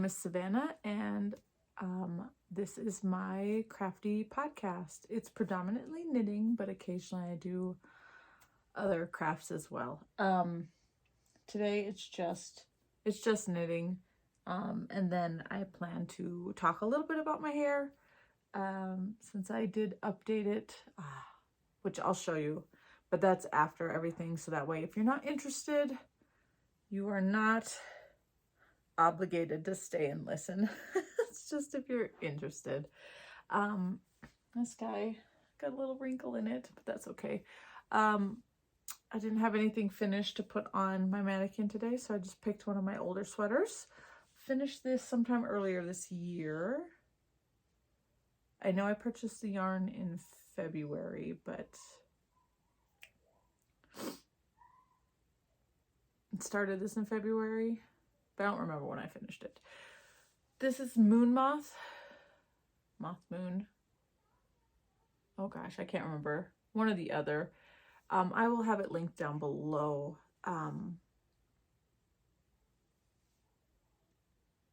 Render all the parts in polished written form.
name is Savannah, and this is my crafty podcast. It's predominantly knitting, but occasionally I do other crafts as well. Today it's just knitting, and then I plan to talk a little bit about my hair, since I did update it, which I'll show you, but that's after everything, so that way if you're not interested, you are not obligated to stay and listen. It's just if you're interested. This guy got a little wrinkle in it, but that's okay. I didn't have anything finished to put on my mannequin today, so I just picked one of my older sweaters. Finished this sometime earlier this year. I know I purchased the yarn in February, but started this in February, but I don't remember when I finished it. This is Moon Moth. Moon. Oh gosh, I can't remember. One or the other. I will have it linked down below.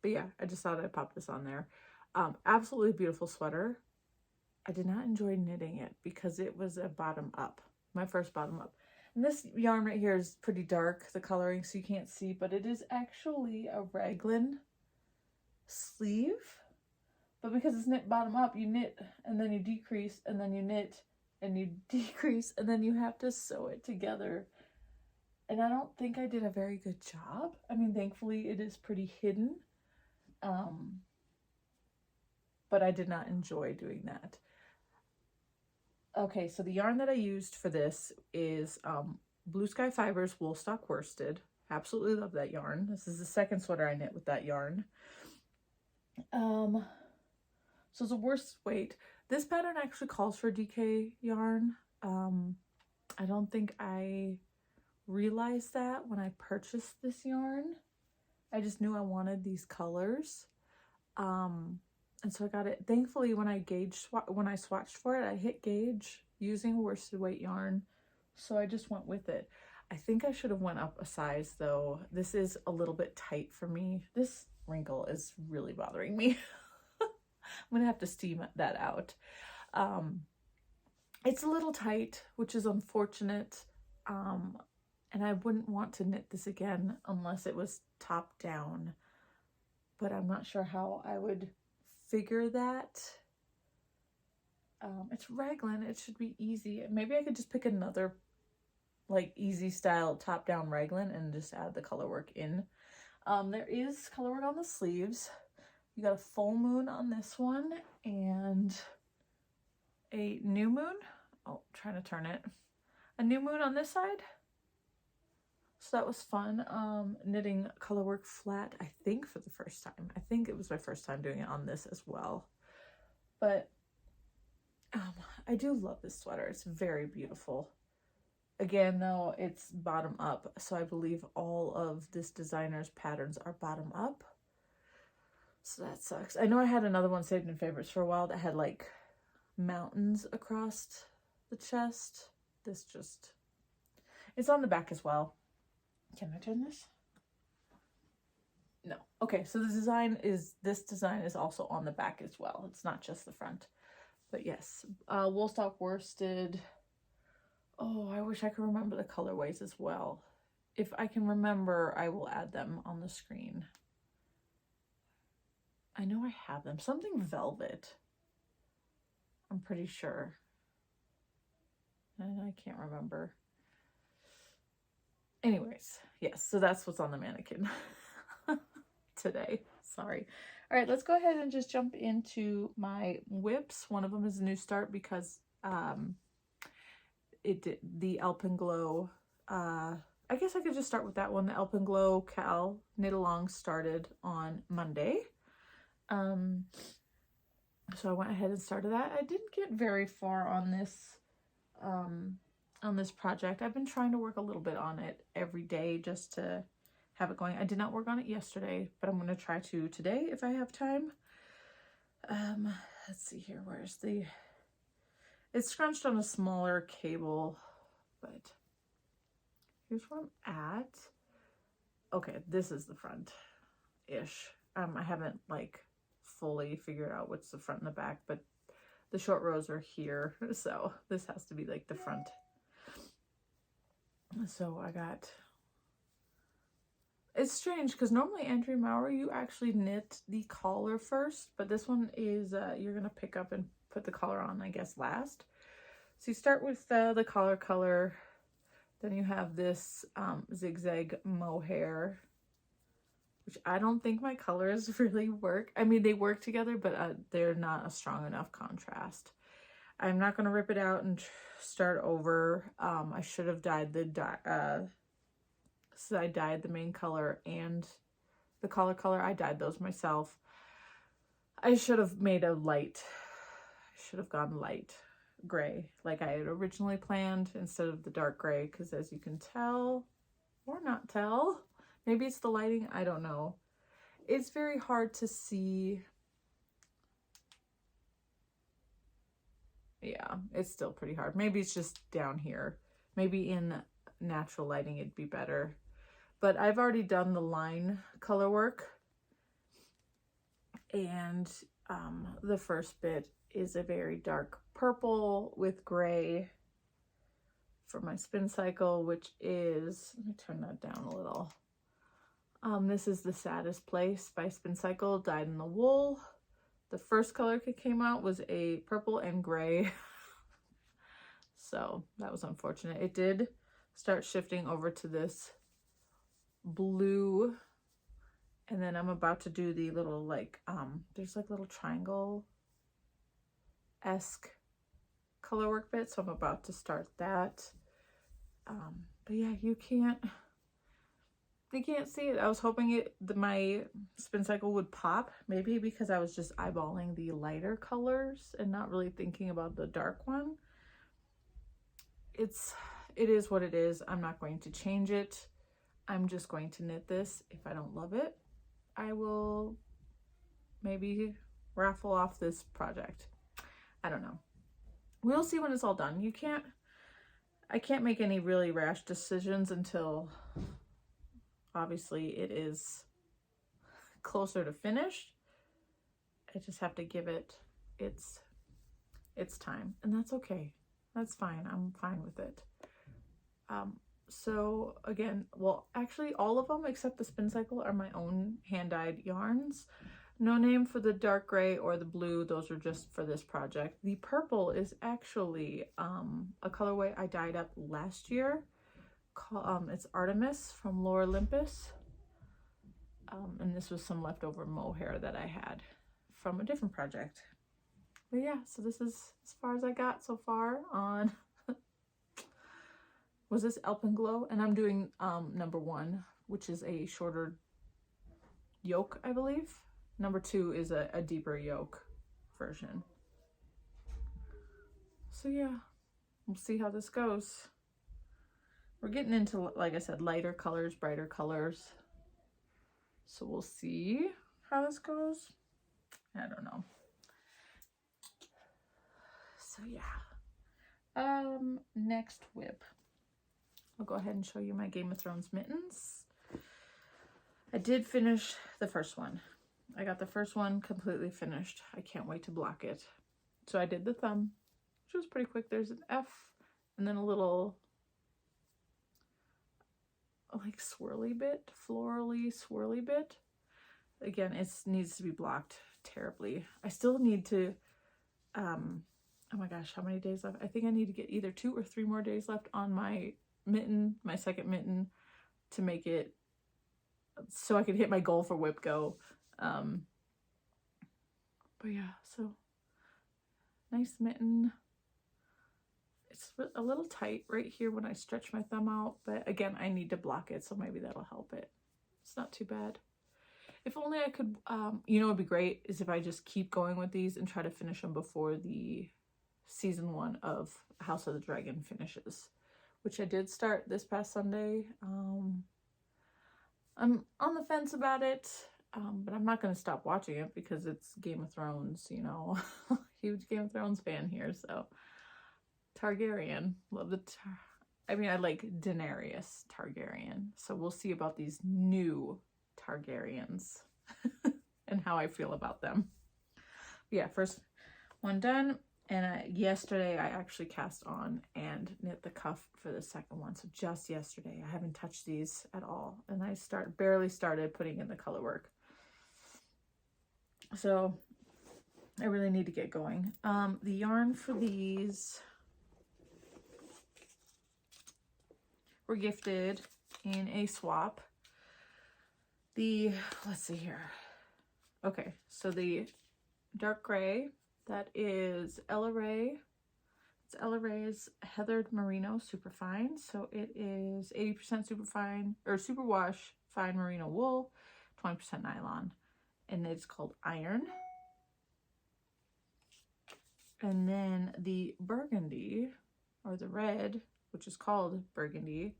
But yeah, I just thought I'd pop this on there. Absolutely beautiful sweater. I did not enjoy knitting it because it was a bottom up. My first bottom up. And this yarn right here is pretty dark, the coloring, so you can't see, but it is actually a raglan sleeve. But because it's knit bottom up, you knit and then you decrease and then you knit and you decrease and then you have to sew it together. And I don't think I did a very good job. I mean, thankfully it is pretty hidden. But I did not enjoy doing that. Okay, so the yarn that I used for this is Blue Sky Fibers Woolstock Worsted. Absolutely love that yarn. This is the second sweater I knit with that yarn. So it's a worsted weight. This pattern actually calls for DK yarn. I don't think I realized that when I purchased this yarn. I just knew I wanted these colors. And so I got it. Thankfully, when I swatched for it, I hit gauge using worsted weight yarn. So I just went with it. I think I should have went up a size though. This is a little bit tight for me. This wrinkle is really bothering me. I'm gonna have to steam that out. It's a little tight, which is unfortunate. And I wouldn't want to knit this again unless it was top down. But I'm not sure how I would figure that. It's raglan, it should be easy. Maybe I could just pick another like easy style top down raglan and just add the color work in. There is color work on the sleeves. You got a full moon on this one and a new moon. Oh, trying to turn it. A new moon on this side. So that was fun. Knitting color work flat, I think for the first time. I think it was my first time doing it on this as well. But I do love this sweater. It's very beautiful. Again, though, it's bottom up. So I believe all of this designer's patterns are bottom up. So that sucks. I know I had another one saved in favorites for a while that had like mountains across the chest. This just, it's on the back as well. Can I turn this? No. Okay, so this design is also on the back as well. It's not just the front. But yes, Woolstock Worsted. Oh, I wish I could remember the colorways as well. If I can remember, I will add them on the screen. I know I have them. Something velvet. I'm pretty sure. And I can't remember. Anyways, yes, so that's what's on the mannequin today. Sorry. All right, let's go ahead and just jump into my WIPS. One of them is a new start because it did the Alpenglow. I guess I could just start with that one. The Alpenglow Cal Knit Along started on Monday. So I went ahead and started that. I didn't get very far on this project. I've been trying to work a little bit on it every day just to have it going. I did not work on it yesterday, but I'm going to try to today if I have time. Let's see here. Where's the... It's scrunched on a smaller cable, but here's where I'm at. Okay, this is the front-ish. I haven't like fully figured out what's the front and the back, but the short rows are here, so this has to be like the front. So I got, it's strange because normally Andrea Maurer, you actually knit the collar first, but this one is you're gonna pick up and put the collar on, I guess, last. So you start with the collar color, then you have this zigzag mohair, which I don't think my colors really work. I mean, they work together, but they're not a strong enough contrast. I'm not going to rip it out and start over. I should have dyed so I dyed the main color and the collar color. I dyed those myself. I should have made a light. I should have gone light gray like I had originally planned instead of the dark gray, because as you can tell or not tell, maybe it's the lighting, I don't know, it's very hard to see. Yeah, it's still pretty hard. Maybe it's just down here. Maybe in natural lighting it'd be better, but I've already done the line color work, and the first bit is a very dark purple with gray for my spin cycle, which is, let me turn that down a little. This is The Saddest Place by Spin Cycle, dyed in the wool. The first color that came out was a purple and gray. So that was unfortunate. It did start shifting over to this blue, and then I'm about to do the little like, there's like little triangle-esque color work bit, so I'm about to start that. But yeah, you can't see it. I was hoping my spin cycle would pop, maybe because I was just eyeballing the lighter colors and not really thinking about the dark one. It is what it is. I'm not going to change it. I'm just going to knit this. If I don't love it, I will maybe raffle off this project. I don't know. We'll see when it's all done. I can't make any really rash decisions until obviously it is closer to finished. I just have to give it its time, and that's okay. That's fine. I'm fine with it. So again, well, actually all of them except the spin cycle are my own hand-dyed yarns. No name for the dark gray or the blue. Those are just for this project. The purple is actually a colorway I dyed up last year. It's Artemis from Lore Olympus. And this was some leftover mohair that I had from a different project. But yeah, so this is as far as I got so far on was this Alpenglow, and I'm doing number 1, which is a shorter yoke, I believe. Number 2 is a deeper yoke version. So yeah, we'll see how this goes. We're getting into, like I said, lighter colors, brighter colors. So we'll see how this goes. I don't know. So yeah. Next WIP. I'll go ahead and show you my Game of Thrones mittens. I did finish the first one. I got the first one completely finished. I can't wait to block it. So I did the thumb, which was pretty quick. There's an F and then a little like swirly bit, florally swirly bit. Again, it needs to be blocked terribly. I still need to, oh my gosh, how many days left? I think I need to get either 2 or 3 more days left on my mitten, my second mitten, to make it so I could hit my goal for wipgo. But yeah, so nice mitten. It's a little tight right here when I stretch my thumb out, but again, I need to block it, so maybe that'll help it. It's not too bad. If only I could, you know what would be great is if I just keep going with these and try to finish them before the season 1 of House of the Dragon finishes, which I did start this past Sunday. I'm on the fence about it, but I'm not going to stop watching it because it's Game of Thrones, you know. Huge Game of Thrones fan here, so. Targaryen. Love the I mean, I like Daenerys Targaryen, so we'll see about these new Targaryens. and how I feel about them. Yeah, first one done. And yesterday I actually cast on and knit the cuff for the second one. So just yesterday, I haven't touched these at all. And I barely started putting in the color work. So I really need to get going. The yarn for these were gifted in a swap. Let's see here. Okay, so the dark gray, that is Ella Rae. It's Ella Rae's Heathered Merino Superfine. So it is 80% superfine or superwash fine merino wool, 20% nylon, and it's called Iron. And then the burgundy, or the red, which is called Burgundy,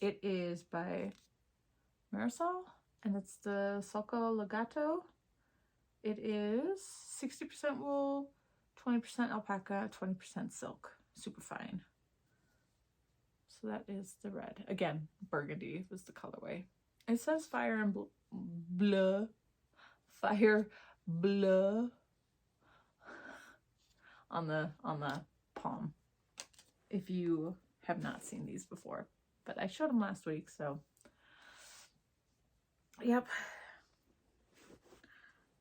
it is by Marisol, and it's the Sulco Legato. It is 60% wool, 20% alpaca, 20% silk, super fine. So that is the red. Again, burgundy was the colorway. It says fire and bleu, fire bleu on the palm, if you have not seen these before. But I showed them last week, so yep.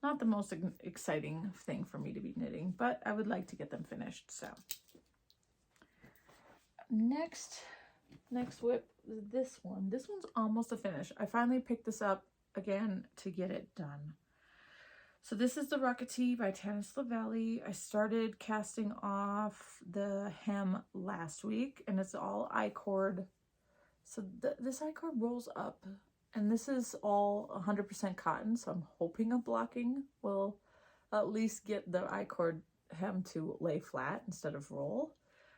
Not the most exciting thing for me to be knitting, but I would like to get them finished. So next WIP, this one. This one's almost a finish. I finally picked this up again to get it done. So this is the Rocketee by Tana Sewlivi. I started casting off the hem last week, and it's all I-cord. So this I-cord rolls up. And this is all 100% cotton, so I'm hoping a blocking will at least get the I-cord hem to lay flat instead of roll.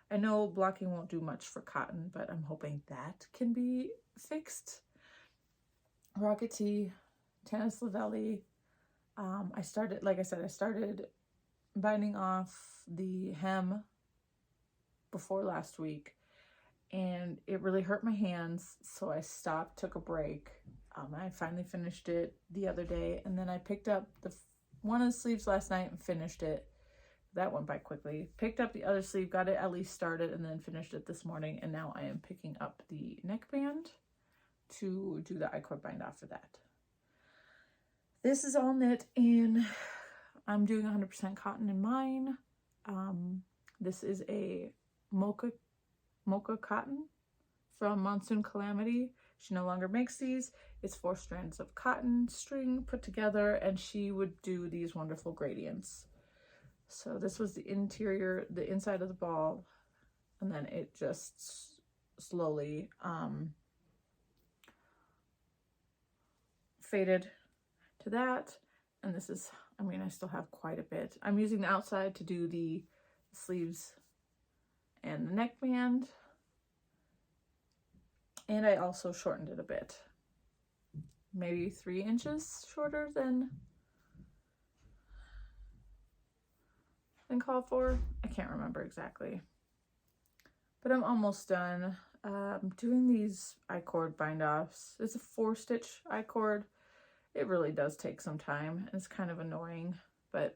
I know blocking won't do much for cotton, but I'm hoping that can be fixed. Rocketee, Tana Sewlivi. I started, like I said, I started binding off the hem before last week, and it really hurt my hands, so I stopped, took a break. I finally finished it the other day, and then I picked up one of the sleeves last night and finished it. That went by quickly. Picked up the other sleeve, got it at least started, and then finished it this morning, and now I am picking up the neckband to do the I-cord bind off for that. This is all knit in, I'm doing 100% cotton in mine. This is a mocha cotton from Monsoon Calamity. She no longer makes these. It's 4 strands of cotton string put together, and she would do these wonderful gradients. So this was the interior, the inside of the ball, and then it just slowly faded to that. And this is, I mean, I still have quite a bit. I'm using the outside to do the sleeves and the neckband. And I also shortened it a bit. Maybe 3 inches shorter than called for. I can't remember exactly. But I'm almost done doing these I-cord bind-offs. It's a 4-stitch I-cord. It really does take some time. It's kind of annoying, but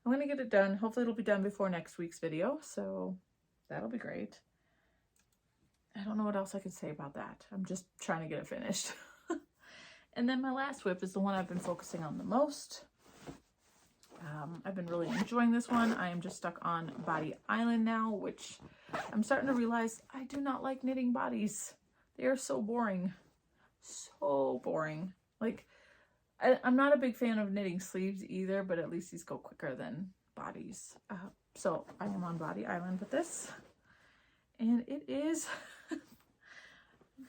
I'm going to get it done. Hopefully it'll be done before next week's video, so that'll be great. I don't know what else I could say about that. I'm just trying to get it finished. And then my last WIP is the one I've been focusing on the most. I've been really enjoying this one. I am just stuck on Body Island now, which I'm starting to realize I do not like knitting bodies. They are so boring. So boring. Like, I'm not a big fan of knitting sleeves either, but at least these go quicker than bodies. So I am on Body Island with this. And it is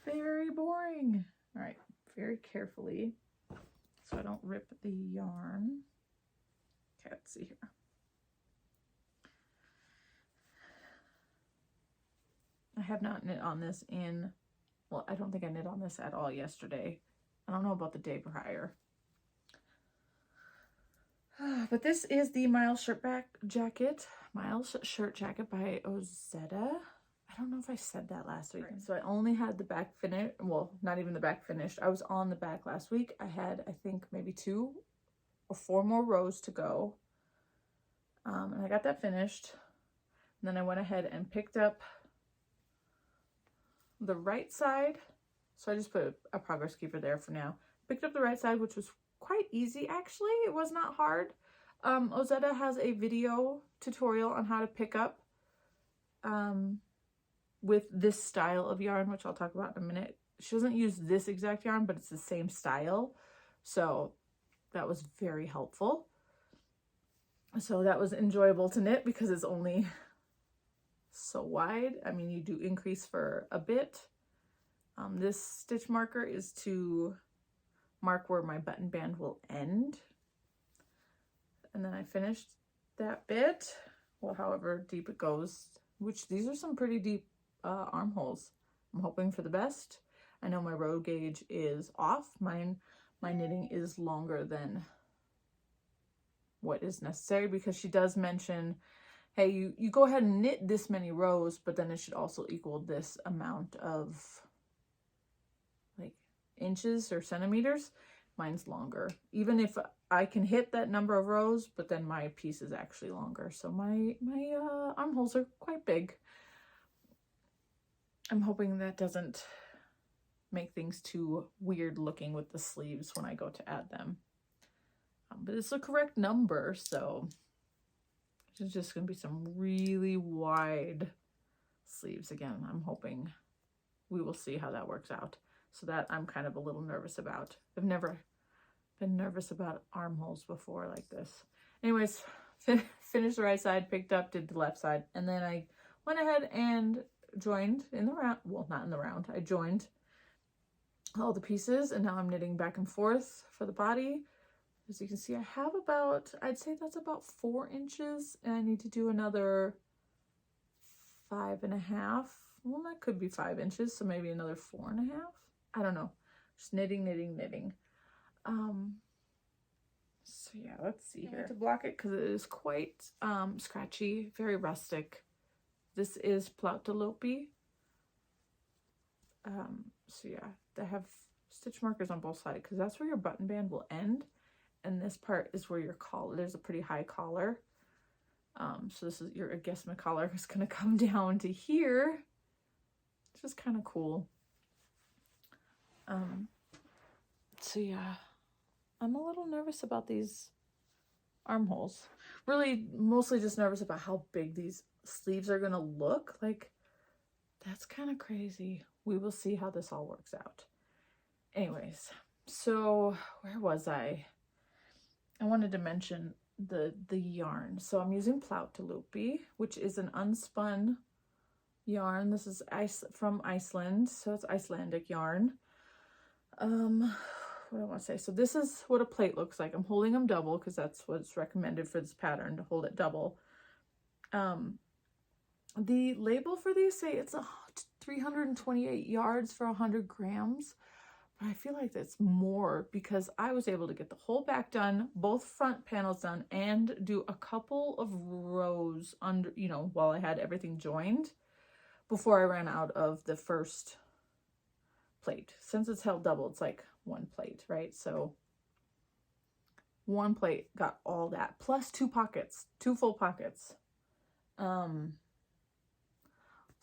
very boring. All right, very carefully so I don't rip the yarn. Okay, let's see here. I have not knit on this in, well, I don't think I knit on this at all yesterday. I don't know about the day prior. But this is the Miles shirt jacket by Ozetta. I don't know if I said that last week. Right. So I only had the back finished. Well, not even the back finished. I was on the back last week. I had, I think, maybe 2 or 4 more rows to go. And I got that finished. And then I went ahead and picked up the right side. So I just put a progress keeper there for now. Picked up the right side, which was quite easy actually. It was not hard. Ozetta has a video tutorial on how to pick up with this style of yarn, which I'll talk about in a minute. She doesn't use this exact yarn, but it's the same style. So that was very helpful. So that was enjoyable to knit because it's only so wide. I mean, you do increase for a bit. This stitch marker is to mark where my button band will end. And then I finished that bit, well, however deep it goes, which these are some pretty deep armholes. I'm hoping for the best. I know my row gauge is off. My knitting is longer than what is necessary, because she does mention, hey, you go ahead and knit this many rows, but then it should also equal this amount of like inches or centimeters. Mine's longer, even if I can hit that number of rows, but then my piece is actually longer. So my armholes are quite big. I'm hoping that doesn't make things too weird looking with the sleeves when I go to add them. But it's the correct number, so there's just going to be some really wide sleeves. Again, I'm hoping we will see how that works out. So that I'm kind of a little nervous about. I've never been nervous about armholes before like this. Anyways, finished the right side, picked up, did the left side, and then I went ahead and joined in the round. Well, not in the round. I joined all the pieces, and now I'm knitting back and forth for the body. As you can see, I have about, I'd say that's about 4 inches, and I need to do another 5.5. Well, that could be 5 inches, so maybe another 4.5. I don't know. Just knitting, knitting, knitting. So yeah, let's see here. I need to block it because it is quite scratchy, very rustic. This is Pullover. So yeah, they have stitch markers on both sides because that's where your button band will end. And this part is where your collar, there's a pretty high collar. So this is your, I guess my collar is going to come down to here, which is kind of cool. So yeah, I'm a little nervous about these armholes. Really, mostly just nervous about how big these sleeves are going to look. Like, that's kind of crazy. We will see how this all works out. Anyways, so where was I? I wanted to mention the yarn. So I'm using Pullover, which is an unspun yarn. This is from Iceland, so it's Icelandic yarn. What do I want to say? So this is what a plate looks like. I'm holding them double because that's what's recommended for this pattern, to hold it double. The label for these say it's 328 yards for 100 grams. But I feel like that's more because I was able to get the whole back done, both front panels done, and do a couple of rows under, you know, while I had everything joined before I ran out of the first plate. Since it's held double, it's like one plate, right? So one plate got all that, plus 2 pockets, 2 full pockets.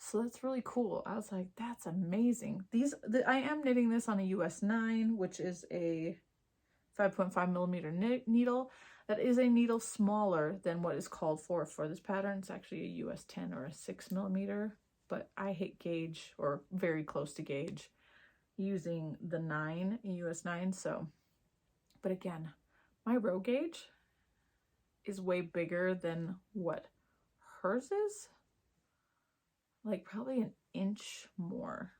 So that's really cool. I was like, that's amazing. I am knitting this on a US 9, which is a 5.5 millimeter needle. That is a needle smaller than what is called for this pattern. It's actually a US 10 or a 6 millimeter, but I hate gauge, or very close to gauge, using the 9, US 9. So, but again, my row gauge is way bigger than what hers is. Like probably an inch more.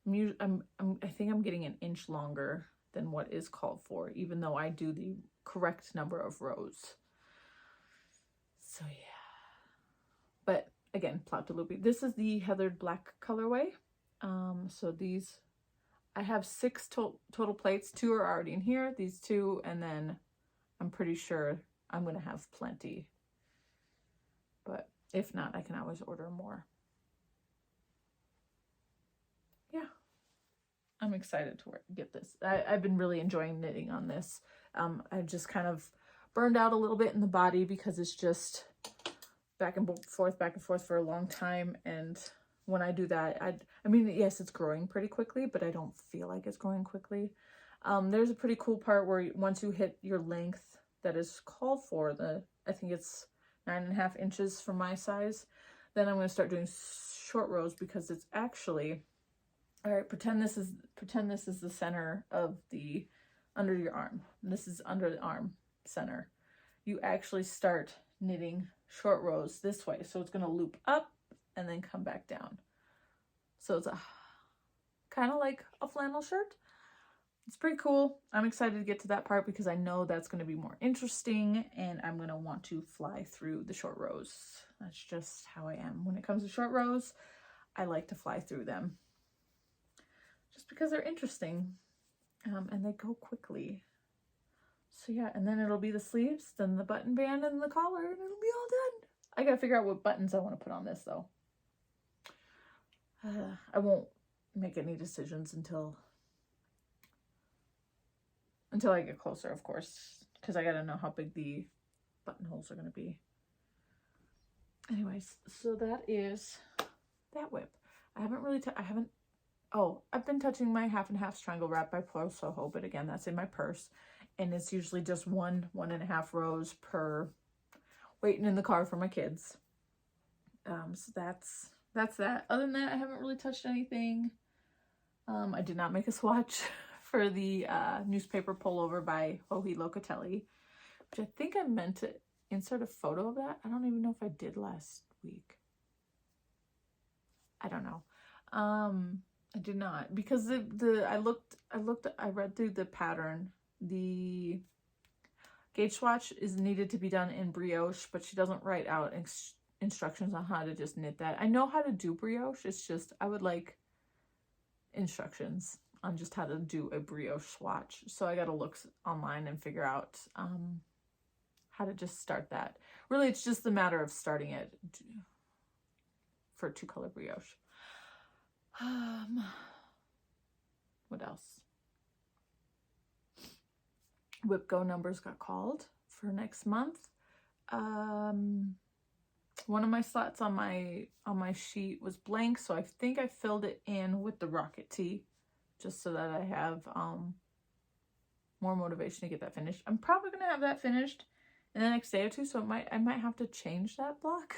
I think I'm getting an inch longer than what is called for, even though I do the correct number of rows. So yeah. But again, Pullover. This is the heathered black colorway. So these, I have 6 total plates. 2 are already in here, these 2, and then I'm pretty sure I'm gonna have plenty. But if not, I can always order more. Yeah, I'm excited to get this. I've been really enjoying knitting on this. I just kind of burned out a little bit in the body because it's just back and forth for a long time. And when I do that, I mean, yes, it's growing pretty quickly, but I don't feel like it's growing quickly. There's a pretty cool part where once you hit your length that is called for, I think it's 9.5 inches for my size, then I'm going to start doing short rows, because it's actually, all right, pretend this is the center of the, under your arm. This is under the arm center. You actually start knitting short rows this way. So it's going to loop up and then come back down. So it's a kind of like a flannel shirt. It's pretty cool. I'm excited to get to that part because I know that's going to be more interesting, and I'm going to want to fly through the short rows. That's just how I am. When it comes to short rows, I like to fly through them just because they're interesting, and they go quickly. So yeah, and then it'll be the sleeves, then the button band, and the collar, and it'll be all done. I gotta figure out what buttons I want to put on this, though. I won't make any decisions until I get closer, of course, because I gotta know how big the buttonholes are gonna be. Anyways, so that is that WIP. I've been touching my 1/2 and 1/2 triangle wrap by Pro Soho, but again, that's in my purse, and it's usually just 1.5 rows per, waiting in the car for my kids. So that's that. Other than that, I haven't really touched anything. I did not make a swatch for the newspaper pullover by Joji Locatelli, which I think I meant to insert a photo of that. I don't even know if I did last week. I don't know. I did not, because I read through the pattern. The gauge swatch is needed to be done in brioche, but she doesn't write out instructions on how to just knit that. I know how to do brioche. It's just I would like instructions on just how to do a brioche swatch. So I got to look online and figure out how to just start that. Really, it's just a matter of starting it for 2-color brioche. What else? WIPgo numbers got called for next month. One of my slots on my sheet was blank, so I think I filled it in with the rocket tee, just so that I have more motivation to get that finished. I'm probably gonna have that finished in the next day or two, so I might have to change that block.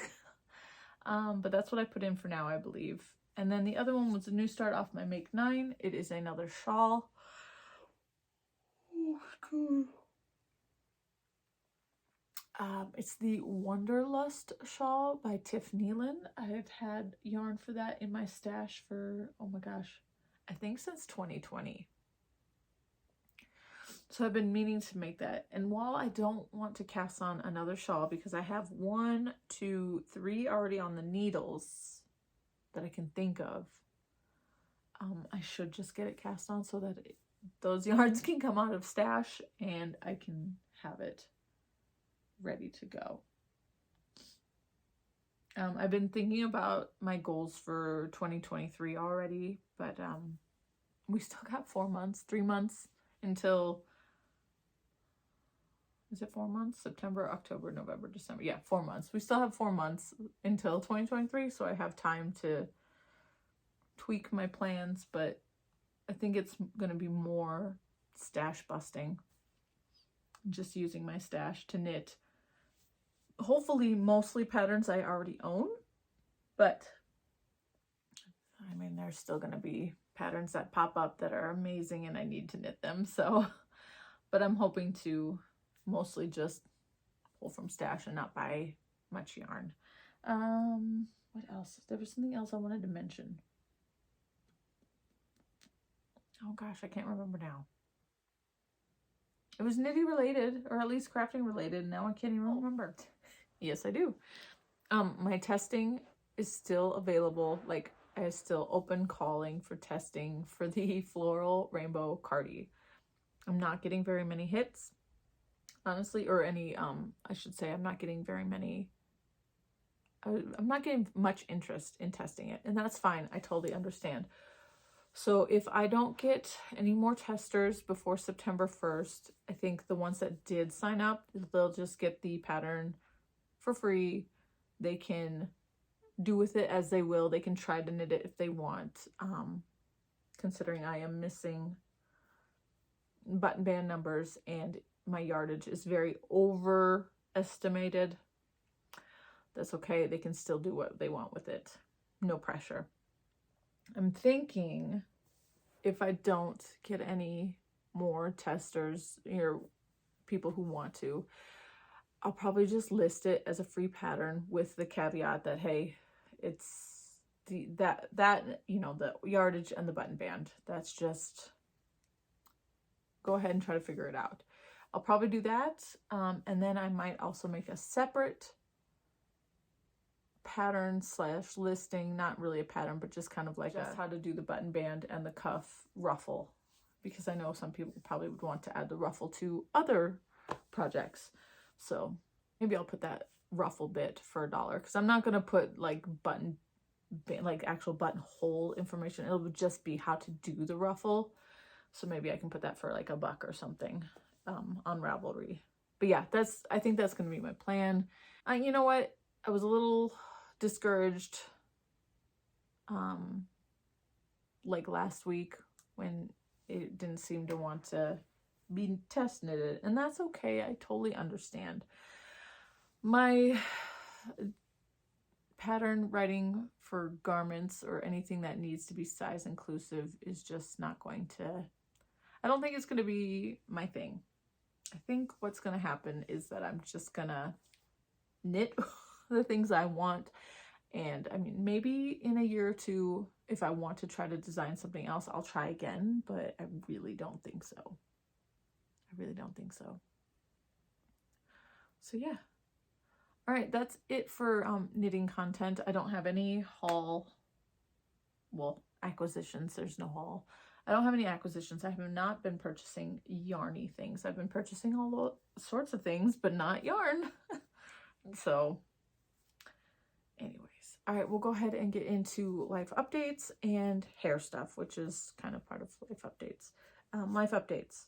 But that's what I put in for now, I believe. And then the other one was a new start off my Make 9. It is another shawl. Oh, God. It's the Wanderlust shawl by Tiff Nealon. I've had yarn for that in my stash for, oh my gosh, I think since 2020. So I've been meaning to make that. And while I don't want to cast on another shawl, because I have 1, 2, 3 already on the needles that I can think of, I should just get it cast on so that those yarns can come out of stash and I can have it ready to go. I've been thinking about my goals for 2023 already, but we still got 3 months until, is it 4 months? September, October, November, December. Yeah, 4 months. We still have 4 months until 2023, so I have time to tweak my plans, but I think it's going to be more stash busting. Just using my stash to knit, hopefully mostly patterns I already own, but I mean, there's still going to be patterns that pop up that are amazing and I need to knit them. So, but I'm hoping to mostly just pull from stash and not buy much yarn. What else? There was something else I wanted to mention. Oh gosh, I can't remember now. It was knitty related, or at least crafting related, and now I can't even remember. Yes, I do. My testing is still available. Like, I still open calling for testing for the floral rainbow cardi. I'm not getting very many hits, honestly, or any, I should say I'm not getting very many, I'm not getting much interest in testing it, and that's fine. I totally understand. So if I don't get any more testers before September 1st, I think the ones that did sign up, they'll just get the pattern for free. They can do with it as they will. They can try to knit it if they want. Considering I am missing button band numbers and my yardage is very overestimated, that's okay. They can still do what they want with it. No pressure. I'm thinking if I don't get any more testers or people who want to, I'll probably just list it as a free pattern with the caveat that, hey, it's that you know, the yardage and the button band, that's just, go ahead and try to figure it out. I'll probably do that. And then I might also make a separate pattern / listing, not really a pattern, but just kind of like just how to do the button band and the cuff ruffle, because I know some people probably would want to add the ruffle to other projects. So maybe I'll put that ruffle bit for $1, because I'm not going to put like button, like actual buttonhole information. It'll just be how to do the ruffle. So maybe I can put that for like $1 or something on Ravelry. But yeah, I think that's going to be my plan. You know what? I was a little discouraged like last week when it didn't seem to want to be test knitted, and that's okay. I totally understand. My pattern writing for garments or anything that needs to be size inclusive is just not going to, I don't think it's going to be my thing. I think what's going to happen is that I'm just going to knit the things I want. And I mean, maybe in a year or two, if I want to try to design something else, I'll try again, but I really don't think so. I really don't think so. So yeah. All right, that's it for knitting content. I don't have any haul, well, acquisitions. There's no haul. I don't have any acquisitions. I have not been purchasing yarny things. I've been purchasing all sorts of things, but not yarn. So anyways, all right, we'll go ahead and get into life updates and hair stuff, which is kind of part of life updates. Life updates.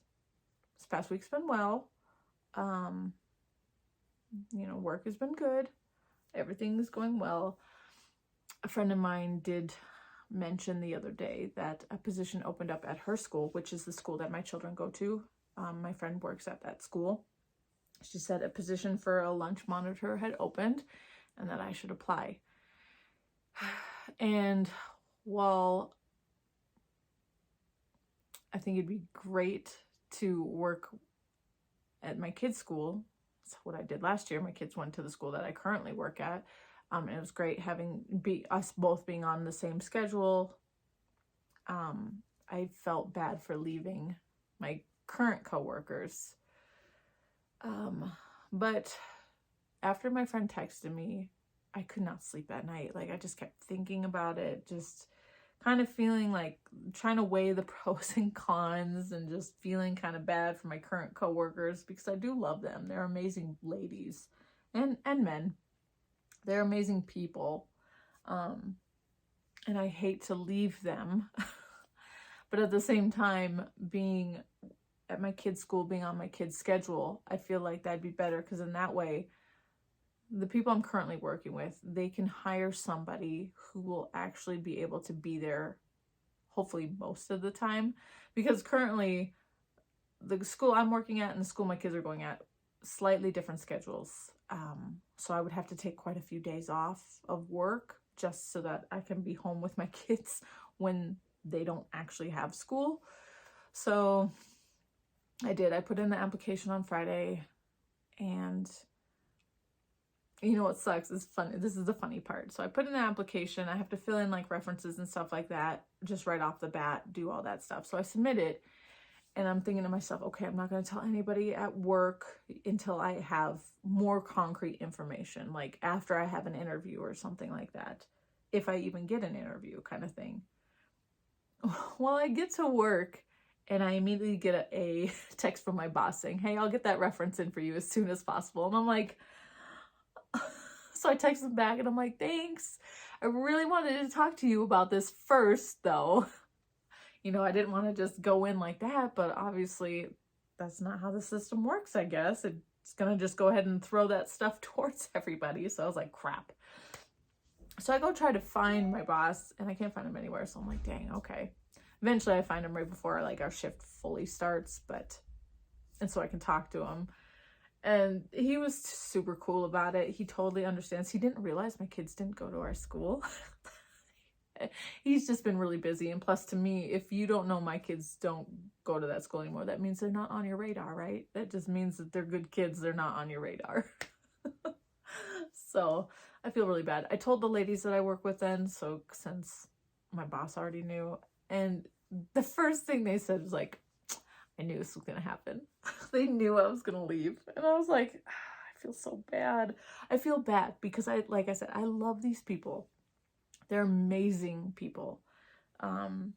This past week's been well. You know, work has been good. Everything is going well. A friend of mine did mention the other day that a position opened up at her school, which is the school that my children go to. My friend works at that school. She said a position for a lunch monitor had opened and that I should apply. And while I think it'd be great to work at my kids' school, that's what I did last year. My kids went to the school that I currently work at. And it was great having us both being on the same schedule. I felt bad for leaving my current coworkers. But after my friend texted me, I could not sleep at night. Like, I just kept thinking about it, just kind of feeling like trying to weigh the pros and cons and just feeling kind of bad for my current coworkers, because I do love them. They're amazing ladies and men. They're amazing people. And I hate to leave them. But at the same time, being at my kids' school, being on my kids' schedule, I feel like that'd be better, because in that way, the people I'm currently working with, they can hire somebody who will actually be able to be there, hopefully most of the time. Because currently, the school I'm working at and the school my kids are going at, slightly different schedules. So I would have to take quite a few days off of work just so that I can be home with my kids when they don't actually have school. So I did. I put in the application on Friday, and you know what sucks? It's funny. This is the funny part. So I put in the application. I have to fill in like references and stuff like that, just right off the bat, do all that stuff. So I submit it, and I'm thinking to myself, okay, I'm not going to tell anybody at work until I have more concrete information, like after I have an interview or something like that, if I even get an interview, kind of thing. Well, I get to work, and I immediately get a text from my boss saying, hey, I'll get that reference in for you as soon as possible. And I'm like, so I text him back, and I'm like, thanks. I really wanted to talk to you about this first, though. you know, I didn't want to just go in like that, but obviously that's not how the system works, I guess. It's going to just go ahead and throw that stuff towards everybody. So I was like, crap. So I go try to find my boss and I can't find him anywhere. So I'm like, dang, okay. Eventually I find him right before like our shift fully starts, and so I can talk to him. And he was super cool about it. He totally understands. He didn't realize my kids didn't go to our school. He's just been really busy. And plus, to me, if you don't know my kids don't go to that school anymore, that means they're not on your radar, right? That just means that they're good kids. They're not on your radar. So I feel really bad. I told the ladies that I work with then, so since my boss already knew. And the first thing they said was like, I knew this was going to happen. They knew I was going to leave. And I was like, I feel so bad. I feel bad because like I said, I love these people. They're amazing people. And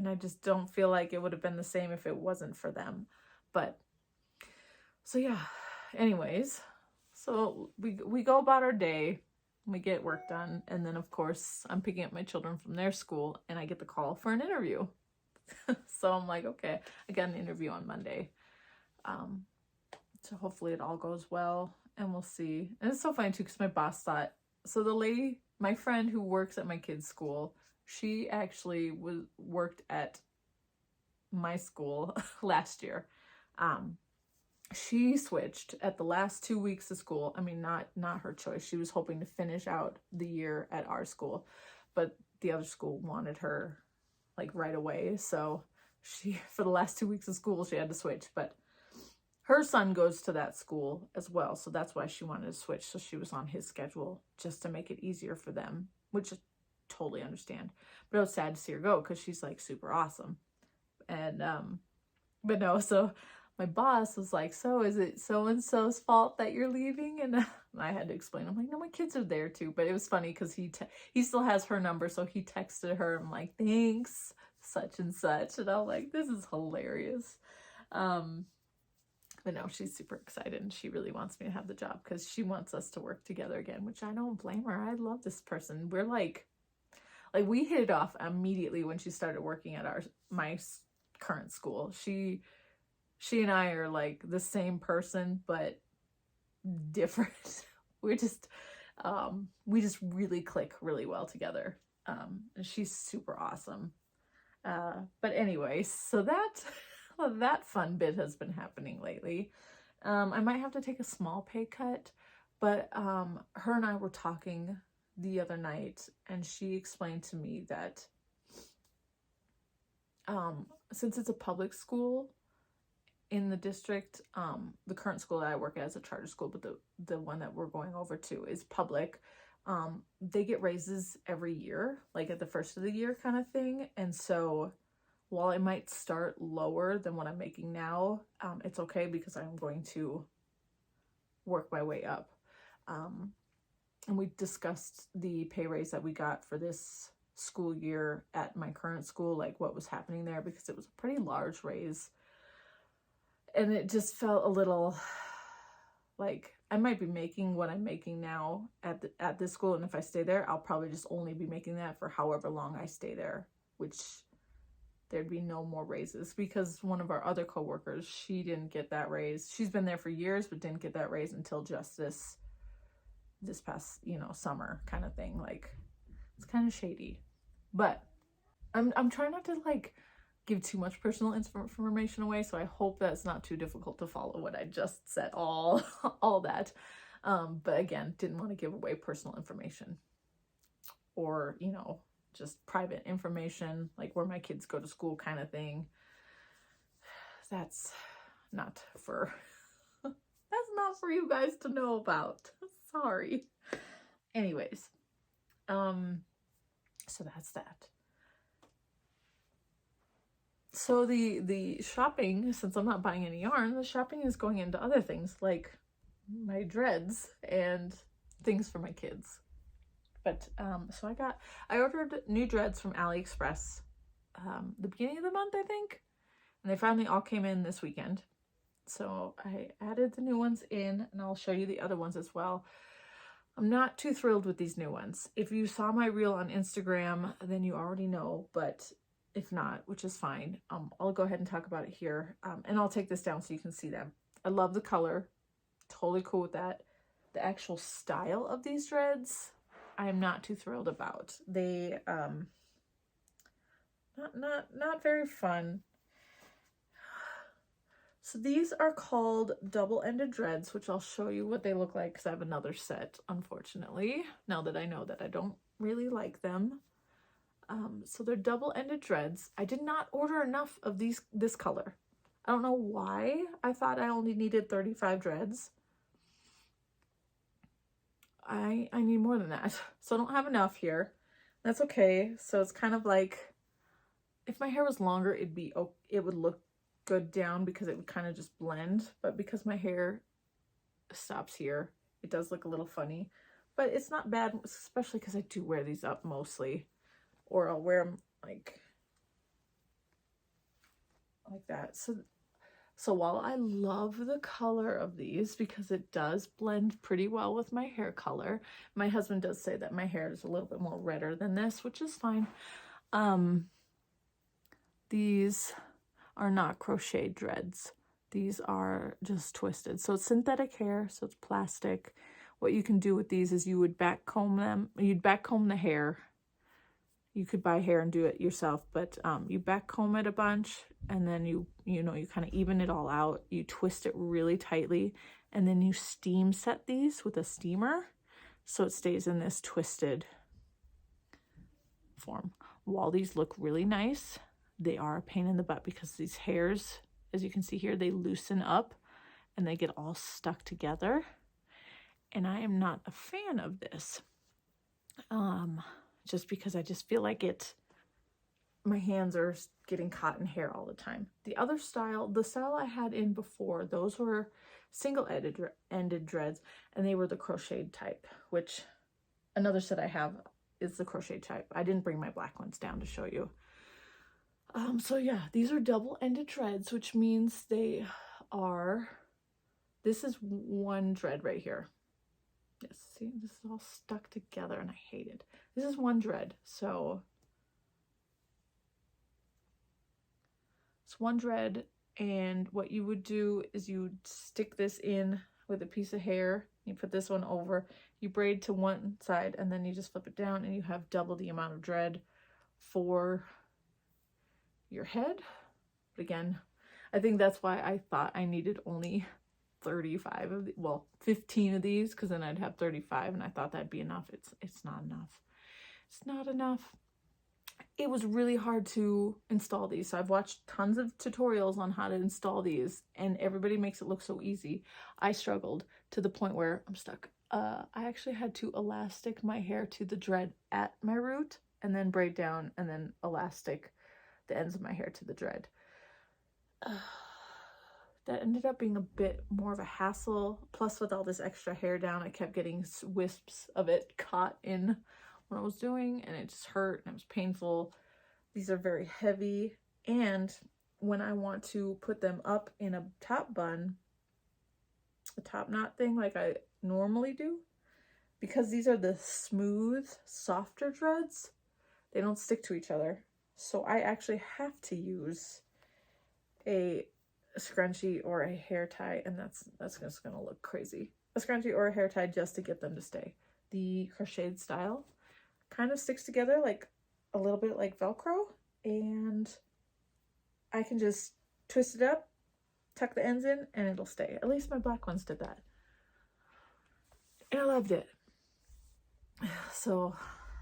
I just don't feel like it would have been the same if it wasn't for them. But, so yeah, anyways, so we go about our day, we get work done. And then of course I'm picking up my children from their school and I get the call for an interview. So I'm like, okay, I got an interview on Monday. So hopefully it all goes well and we'll see. And it's so funny too, because my boss thought, so the lady, my friend who works at my kid's school, she actually worked at my school last year. She switched at the last 2 weeks of school. I mean, not her choice. She was hoping to finish out the year at our school, but the other school wanted her like right away. So she, for the last 2 weeks of school, she had to switch, but her son goes to that school as well. So that's why she wanted to switch. So she was on his schedule just to make it easier for them, which I totally understand. But it was sad to see her go because she's like super awesome. And, but no, so my boss was like, so is it so-and-so's fault that you're leaving? And I had to explain. I'm like, no, my kids are there too. But it was funny because he still has her number. So he texted her. I'm like, thanks, such and such. And I'm like, this is hilarious. But no, she's super excited and she really wants me to have the job because she wants us to work together again, which I don't blame her. I love this person. We're like we hit it off immediately when she started working at my current school. She and I are like the same person, but different. We just really click really well together. And she's super awesome. But anyway, so that fun bit has been happening lately. I might have to take a small pay cut, but her and I were talking the other night and she explained to me that since it's a public school in the district, the current school that I work at is a charter school, but the one that we're going over to is public. They get raises every year, like at the first of the year kind of thing. And so while I might start lower than what I'm making now, it's okay because I'm going to work my way up. And we discussed the pay raise that we got for this school year at my current school, like what was happening there, because it was a pretty large raise. And it just felt a little like I might be making what I'm making now at this school. And if I stay there, I'll probably just only be making that for however long I stay there, which there'd be no more raises because one of our other coworkers, she didn't get that raise. She's been there for years, but didn't get that raise until just this past, summer kind of thing. Like, it's kind of shady, but I'm trying not to like give too much personal information away. So I hope that's not too difficult to follow what I just said, all that. But again, didn't want to give away personal information or, just private information, like where my kids go to school kind of thing. That's not for you guys to know about. Sorry. Anyways, so that's that. So the shopping, since I'm not buying any yarn, the shopping is going into other things like my dreads and things for my kids. But so I ordered new dreads from AliExpress the beginning of the month, I think, and they finally all came in this weekend. So I added the new ones in, and I'll show you the other ones as well. I'm not too thrilled with these new ones. If you saw my reel on Instagram, then you already know, but if not, which is fine. I'll go ahead and talk about it here. And I'll take this down so you can see them. I love the color. Totally cool with that. The actual style of these dreads, I am not too thrilled about. They, not very fun. So these are called double-ended dreads, which I'll show you what they look like because I have another set, unfortunately, now that I know that I don't really like them. So they're double-ended dreads. I did not order enough of this color. I don't know why. I thought I only needed 35 dreads. I need more than that. So I don't have enough here. That's okay. So it's kind of like, if my hair was longer, it would look good down because it would kind of just blend. But because my hair stops here, it does look a little funny. But it's not bad, especially because I do wear these up mostly. Or I'll wear them like that. So while I love the color of these because it does blend pretty well with my hair color, my husband does say that my hair is a little bit more redder than this, which is fine. These are not crocheted dreads. These are just twisted. So it's synthetic hair, so it's plastic. What you can do with these is you would back comb them. You'd back comb the hair. You could buy hair and do it yourself, but you back comb it a bunch, and then you kind of even it all out. You twist it really tightly, and then you steam set these with a steamer so it stays in this twisted form. While these look really nice, they are a pain in the butt because these hairs, as you can see here, they loosen up and they get all stuck together. And I am not a fan of this. Just because I just feel like my hands are getting caught in hair all the time. The other style, the style I had in before, those were single-ended dreads, and they were the crocheted type, which another set I have is the crochet type. I didn't bring my black ones down to show you. So yeah, these are double-ended dreads, which means this is one dread right here. Yes, see, this is all stuck together and I hate it. This is one dread, so it's one dread, and what you would do is you would stick this in with a piece of hair, you put this one over, you braid to one side, and then you just flip it down and you have double the amount of dread for your head. But again, I think that's why I thought I needed only 35 of the, well, 15 of these, because then I'd have 35, and I thought that'd be enough. It's not enough. It's not enough. It was really hard to install these. So I've watched tons of tutorials on how to install these, and everybody makes it look so easy. I struggled to the point where I'm stuck. I actually had to elastic my hair to the dread at my root, and then braid down, and then elastic the ends of my hair to the dread. That ended up being a bit more of a hassle. Plus, with all this extra hair down, I kept getting wisps of it caught in what I was doing, and it just hurt and it was painful. These are very heavy, and when I want to put them up in a top bun, a top knot thing like I normally do, because these are the smooth, softer dreads, they don't stick to each other. So I actually have to use a scrunchie or a hair tie, and that's just gonna look crazy. A scrunchie or a hair tie just to get them to stay. The crocheted style kind of sticks together like a little bit like Velcro, and I can just twist it up, tuck the ends in, and it'll stay. At least my black ones did that, and I loved it. So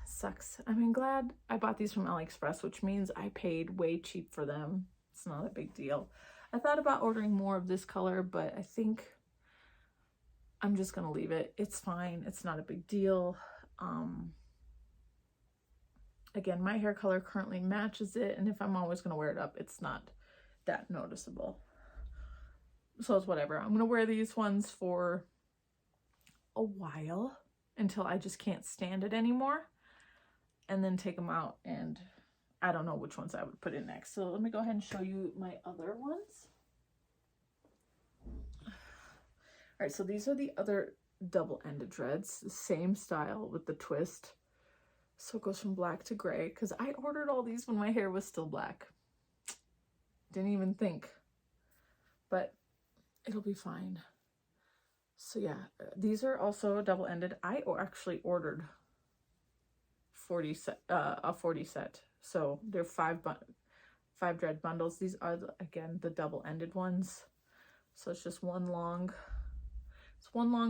sucks. I mean, glad I bought these from AliExpress, which means I paid way cheap for them. It's not a big deal. I thought about ordering more of this color, but I think I'm just gonna leave it. It's fine. It's not a big deal. Again, my hair color currently matches it, and if I'm always gonna wear it up, it's not that noticeable. So it's whatever. I'm gonna wear these ones for a while until I just can't stand it anymore, and then take them out, and I don't know which ones I would put in next. So let me go ahead and show you my other ones. All right, so these are the other double-ended dreads, the same style with the twist. So it goes from black to gray, because I ordered all these when my hair was still black. Didn't even think, but it'll be fine. So yeah, these are also double-ended. I actually ordered a 40 set. So they're five dread bundles. These are again the double-ended ones. So it's just one long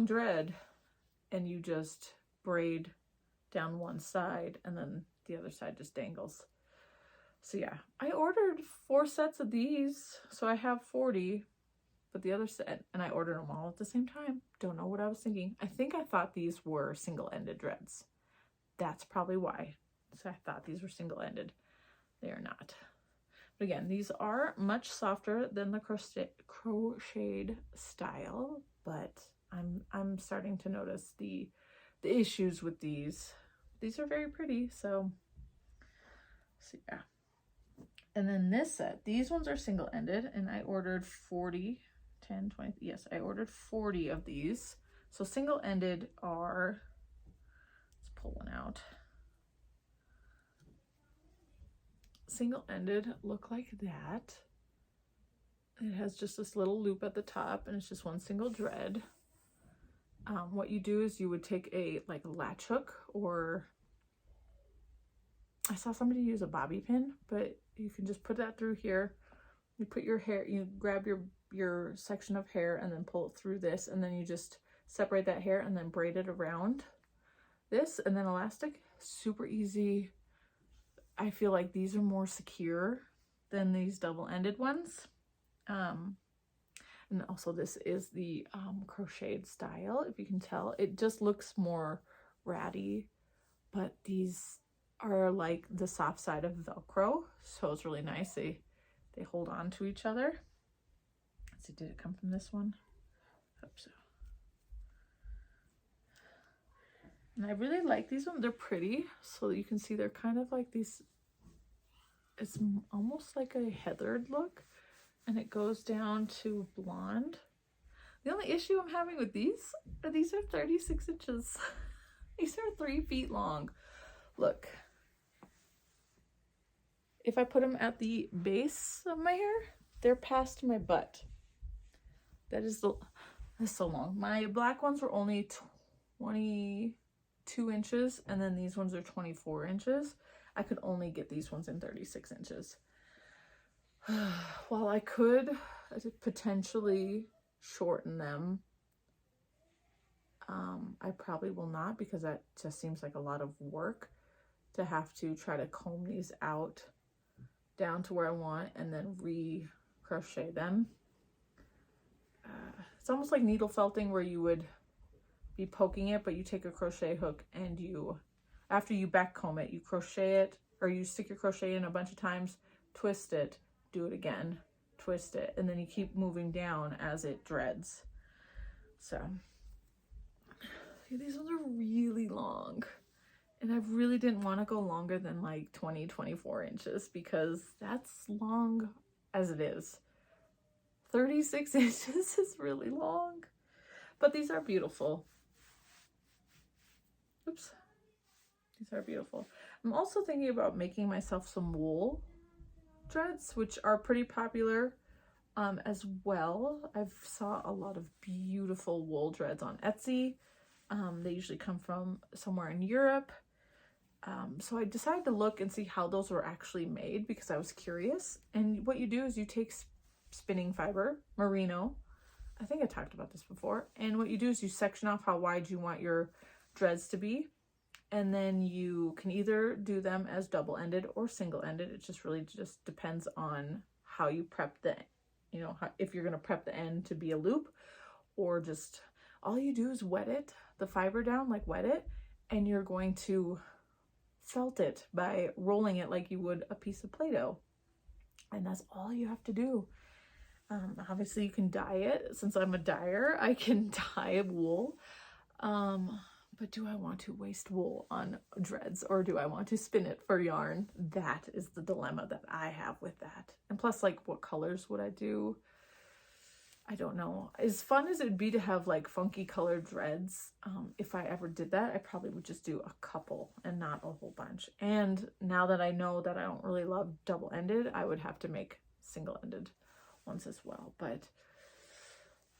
dread, and you just braid down one side and then the other side just dangles. So yeah, I ordered 4 sets of these, so I have 40, but the other set, and I ordered them all at the same time. Don't know what I was thinking. I think I thought these were single-ended dreads. That's probably why. So I thought these were single-ended. They are not. But again, these are much softer than the crocheted style, but I'm starting to notice the issues with these. These are very pretty, so yeah. And then this set, these ones are single-ended, and I ordered 40, 10, 20, yes, I ordered 40 of these. So single-ended are, let's pull one out. Single-ended look like that. It has just this little loop at the top, and it's just one single dread. What you do is you would take a latch hook, or I saw somebody use a bobby pin, but you can just put that through here. You put your hair, you grab your section of hair and then pull it through this, and then you just separate that hair and then braid it around this, and then elastic. Super easy. I feel like these are more secure than these double-ended ones. And also this is the crocheted style, if you can tell. It just looks more ratty, but these are like the soft side of Velcro, so it's really nice. They hold on to each other. Let's see, did it come from this one? I hope so. And I really like these ones. They're pretty, so you can see they're kind of like these, it's almost like a heathered look, and it goes down to blonde. The only issue I'm having with these are 36 inches. These are 3 feet long. Look, if I put them at the base of my hair, they're past my butt. That's so long. My black ones were only 22 inches, and then these ones are 24 inches. I could only get these ones in 36 inches. While I could potentially shorten them, I probably will not, because that just seems like a lot of work to have to try to comb these out down to where I want and then re-crochet them. It's almost like needle felting, where you would be poking it, but you take a crochet hook and after you back comb it, you crochet it, or you stick your crochet in a bunch of times, twist it, do it again, twist it, and then you keep moving down as it dreads. So these ones are really long, and I really didn't want to go longer than like 24 inches, because that's long as it is. 36 inches is really long, but these are beautiful. Oops. These are beautiful. I'm also thinking about making myself some wool dreads, which are pretty popular as well. I've saw a lot of beautiful wool dreads on Etsy. They usually come from somewhere in Europe. So I decided to look and see how those were actually made, because I was curious. And what you do is you take spinning fiber, merino. I think I talked about this before. And what you do is you section off how wide you want your dreads to be. And then you can either do them as double-ended or single-ended. It just really just depends on how you prep if you're going to prep the end to be a loop, or just all you do is wet it, the fiber down, like wet it, and you're going to felt it by rolling it like you would a piece of Play-Doh. And that's all you have to do. Obviously you can dye it. Since I'm a dyer, I can dye wool. But do I want to waste wool on dreads, or do I want to spin it for yarn? That is the dilemma that I have with that. And plus, like, what colors would I do? I don't know. As fun as it'd be to have like funky colored dreads, if I ever did that, I probably would just do a couple and not a whole bunch. And now that I know that I don't really love double-ended, I would have to make single-ended ones as well. But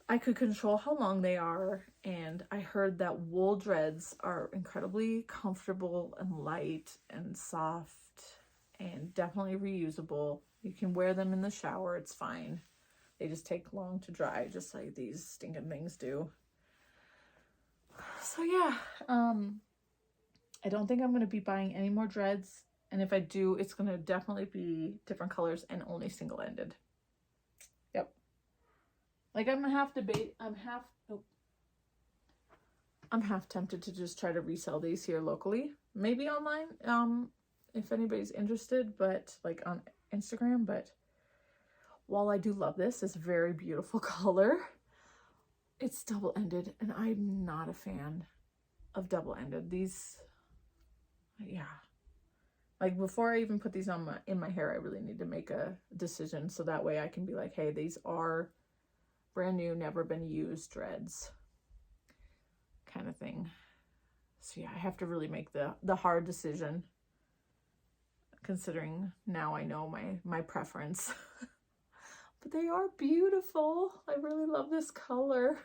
I could control how long they are, and I heard that wool dreads are incredibly comfortable and light and soft and definitely reusable. You can wear them in the shower, it's fine. They just take long to dry, just like these stinking things do. So yeah, I don't think I'm going to be buying any more dreads. And if I do, it's going to definitely be different colors and only single-ended. Yep. Like I'm half tempted to just try to resell these here locally. Maybe online, if anybody's interested, but like on Instagram, but while I do love this, it's a very beautiful color, it's double-ended, and I'm not a fan of double-ended. These, yeah. Like before I even put these on in my hair, I really need to make a decision so that way I can be like, hey, these are brand new, never been used dreads kind of thing. So yeah, I have to really make the hard decision, considering now I know my preference. But they are beautiful. I really love this color.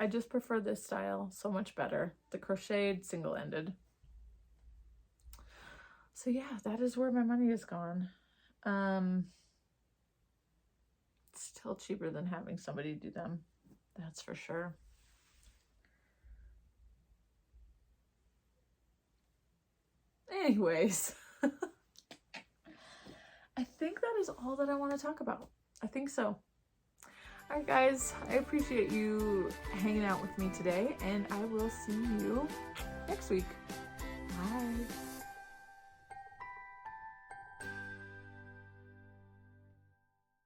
I just prefer this style so much better. The crocheted single-ended. So yeah, that is where my money is gone. Still cheaper than having somebody do them. That's for sure. Anyways. I think that is all that I want to talk about. I think so. All right, guys, I appreciate you hanging out with me today, and I will see you next week.